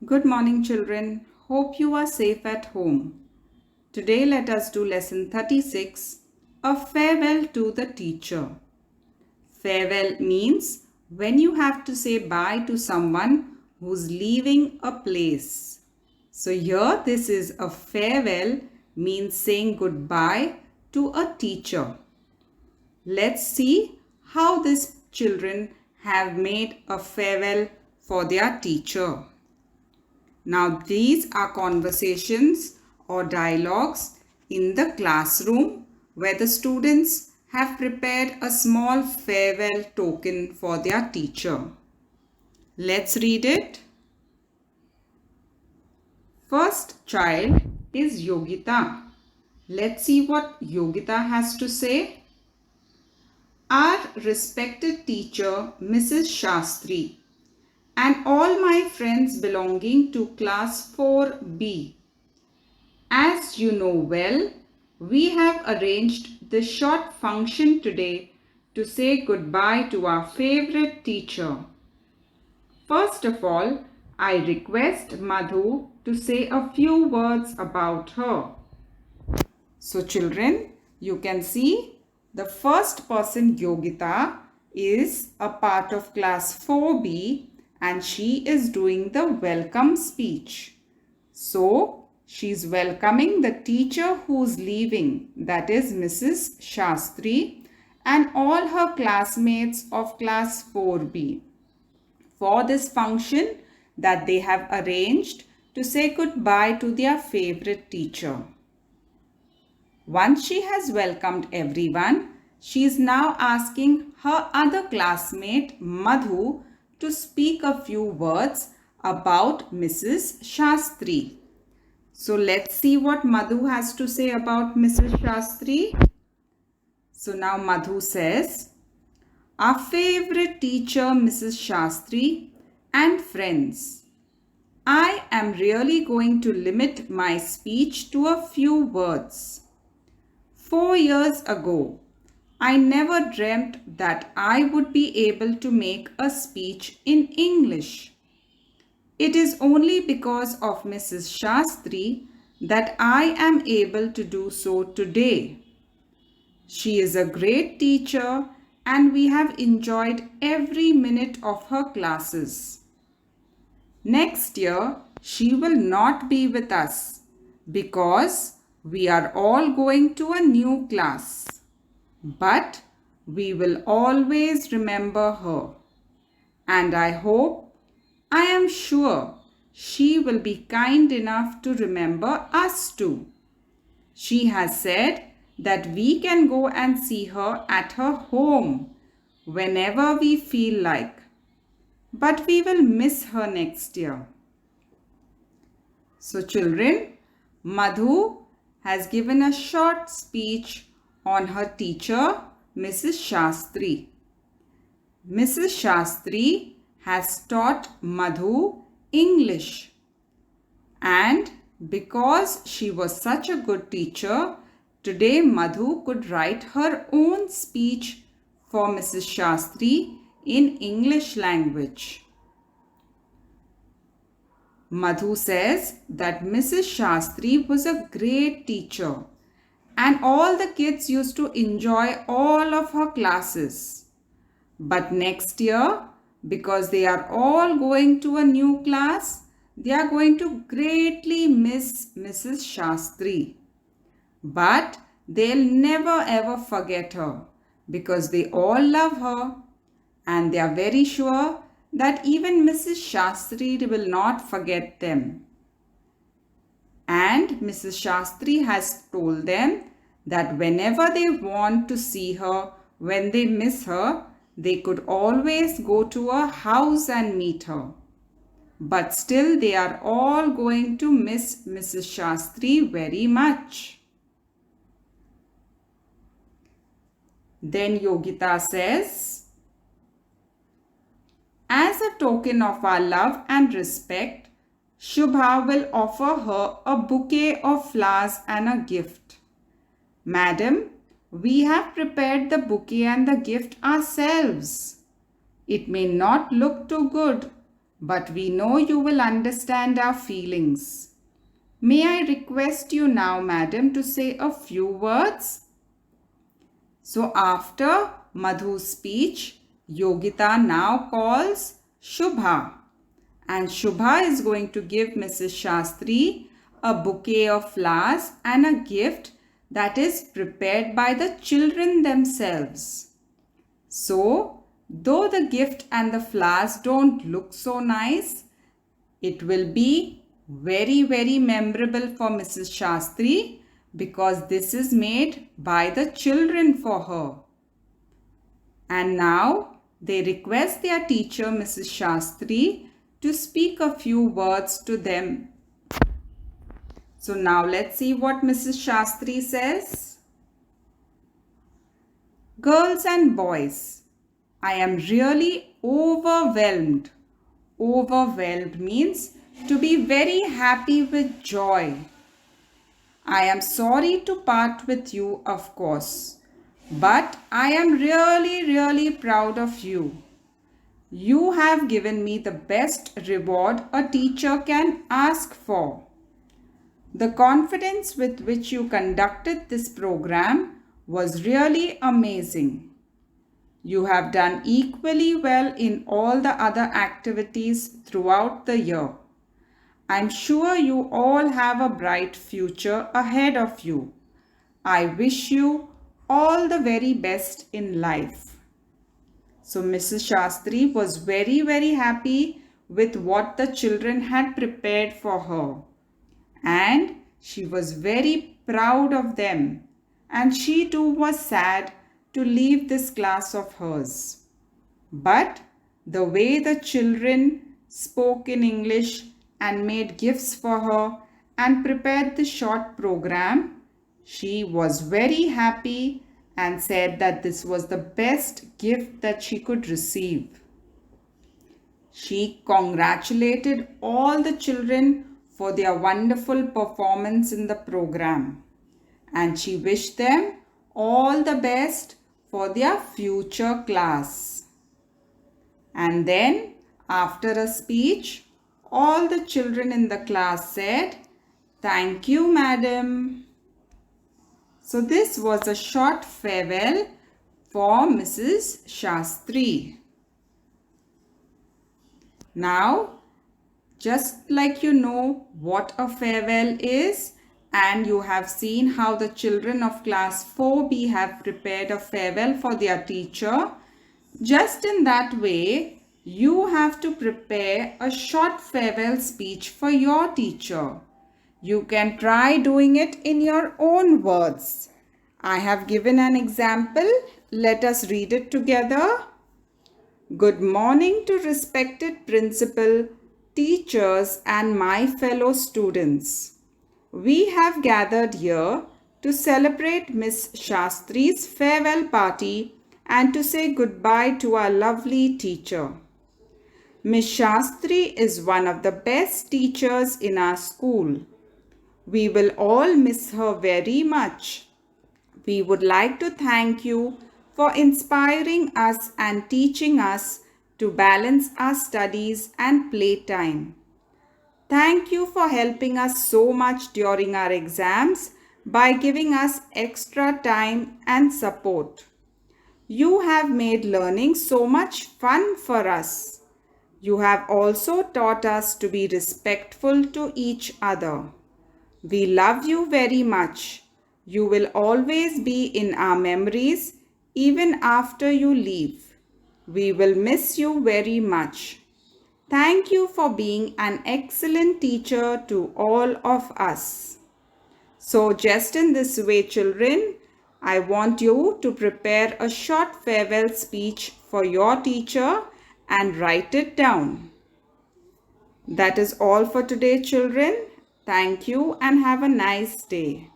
Good morning, children. Hope you are safe at home. Today, let us do lesson 36, A Farewell to the Teacher. Farewell means when you have to say bye to someone who's leaving a place. So, here this is a farewell means saying goodbye to a teacher. Let's see how these children have made a farewell for their teacher. Now, these are conversations or dialogues in the classroom where the students have prepared a small farewell token for their teacher. Let's read it. First child is Yogita. Let's see what Yogita has to say. Our respected teacher, Mrs. Shastri, and all my friends belonging to class 4B. As you know well, we have arranged this short function today to say goodbye to our favorite teacher. First of all, I request Madhu to say a few words about her. So children, you can see the first person Yogita is a part of class 4B and she is doing the welcome speech. So, she's welcoming the teacher who's leaving, that is Mrs. Shastri, and all her classmates of class 4B for this function that they have arranged to say goodbye to their favorite teacher. Once she has welcomed everyone, she is now asking her other classmate Madhu to speak a few words about Mrs. Shastri. So let's see what Madhu has to say about Mrs. Shastri. So now Madhu says, our favorite teacher Mrs. Shastri and friends, I am really going to limit my speech to a few words. 4 years ago, I never dreamt that I would be able to make a speech in English. It is only because of Mrs. Shastri that I am able to do so today. She is a great teacher and we have enjoyed every minute of her classes. Next year, she will not be with us because we are all going to a new class. But we will always remember her. And I am sure she will be kind enough to remember us too. She has said that we can go and see her at her home whenever we feel like. But we will miss her next year. So children, Madhu has given a short speech on her teacher, Mrs. Shastri. Mrs. Shastri has taught Madhu English. And because she was such a good teacher, today Madhu could write her own speech for Mrs. Shastri in English language. Madhu says that Mrs. Shastri was a great teacher and all the kids used to enjoy all of her classes. But next year, because they are all going to a new class, they are going to greatly miss Mrs. Shastri. But they'll never ever forget her because they all love her and they are very sure that even Mrs. Shastri will not forget them. And Mrs. Shastri has told them that whenever they want to see her, when they miss her, they could always go to her house and meet her. But still they are all going to miss Mrs. Shastri very much. Then Yogita says, as a token of our love and respect, Shubha will offer her a bouquet of flowers and a gift. Madam, we have prepared the bouquet and the gift ourselves. It may not look too good, but we know you will understand our feelings. May I request you now, madam, to say a few words? So after Madhu's speech, Yogita now calls Shubha. And Shubha is going to give Mrs. Shastri a bouquet of flowers and a gift that is prepared by the children themselves. So, though the gift and the flowers don't look so nice, it will be very memorable for Mrs. Shastri because this is made by the children for her. And now they request their teacher, Mrs. Shastri, to speak a few words to them. So now let's see what Mrs. Shastri says. Girls and boys, I am really overwhelmed. Overwhelmed means to be very happy with joy. I am sorry to part with you, of course, but I am really proud of you. You have given me the best reward a teacher can ask for. The confidence with which you conducted this program was really amazing. You have done equally well in all the other activities throughout the year. I'm sure you all have a bright future ahead of you. I wish you all the very best in life. So Mrs. Shastri was very happy with what the children had prepared for her. And she was very proud of them. And she too was sad to leave this class of hers. But the way the children spoke in English and made gifts for her and prepared the short program, she was very happy and said that this was the best gift that she could receive. She congratulated all the children for their wonderful performance in the program, and she wished them all the best for their future class. And then, after a speech, all the children in the class said, "Thank you, madam." So this was a short farewell for Mrs. Shastri. Now, just like you know what a farewell is, and you have seen how the children of class 4B have prepared a farewell for their teacher, just in that way, you have to prepare a short farewell speech for your teacher. You can try doing it in your own words. I have given an example. Let us read it together. Good morning to respected principal, teachers and my fellow students. We have gathered here to celebrate Miss Shastri's farewell party and to say goodbye to our lovely teacher. Miss Shastri is one of the best teachers in our school. We will all miss her very much. We would like to thank you for inspiring us and teaching us to balance our studies and playtime. Thank you for helping us so much during our exams by giving us extra time and support. You have made learning so much fun for us. You have also taught us to be respectful to each other. We love you very much. You will always be in our memories even after you leave. We will miss you very much. Thank you for being an excellent teacher to all of us. So just in this way, children, I want you to prepare a short farewell speech for your teacher and write it down. That is all for today, children. Thank you and have a nice day.